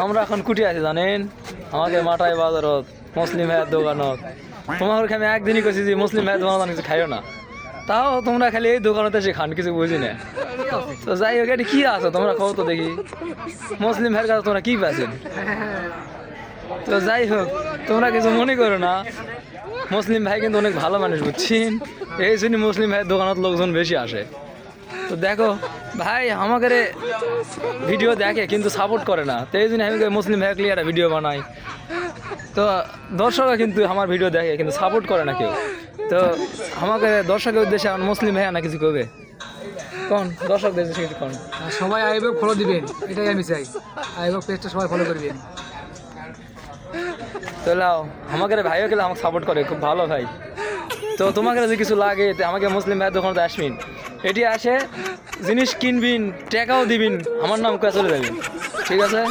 আমরা এখন কুটি আছি জানেন, আমাকে মাঠায় বাজারত মুসলিম ভাইয়ের দোকানত। তোমাকে আমি একদিনই কইছি যে মুসলিম ভাইয়ের দোকান কিছু খাইও না, তাও তোমরা খালি এই দোকানতে এসে খান, কিছু বুঝি না। তো যাই হোক, এটা কি আছে তোমরা খাও তো দেখি, মুসলিম ভাইয়ের কাছে তোমরা কি পাচ্ছেন? তো যাই হোক, তোমরা কিছু মনে করো না, মুসলিম ভাই কিন্তু অনেক ভালো মানুষ বুঝছেন, এই জন্য মুসলিম ভাইয়ের দোকানত লোকজন বেশি আসে। তো দেখো ভাই আমাকে ভিডিও দেখে কিন্তু সাপোর্ট করে না, তো এই জন্য আমি মুসলিম ভাই ক্লিয়ার ভিডিও বানাই। তো দর্শকরা কিন্তু আমার ভিডিও দেখে কিন্তু সাপোর্ট করে না কেউ। তো আমাকে দর্শকের উদ্দেশ্যে আমার মুসলিম ভাইয়া না কিছু করবে কোন দর্শকদের উদ্দেশ্যে কিছু কোন? সবাই আইবক ফলো দিবেন, এটাই আমি চাই। আইবক পেজটা সবাই ফলো করবেন। তো লাও আমাকে ভাইও গেলে আমাকে সাপোর্ট করে, খুব ভালো ভাই। তো তোমাকে যদি কিছু লাগে তো আমাকে মুসলিম ভাইয়ের দোকানে আসবেন, এটি আসে জিনিস কিনবিন, টাকাও দিবিন, আমার নাম কে চলে যাবেন, ঠিক আছে?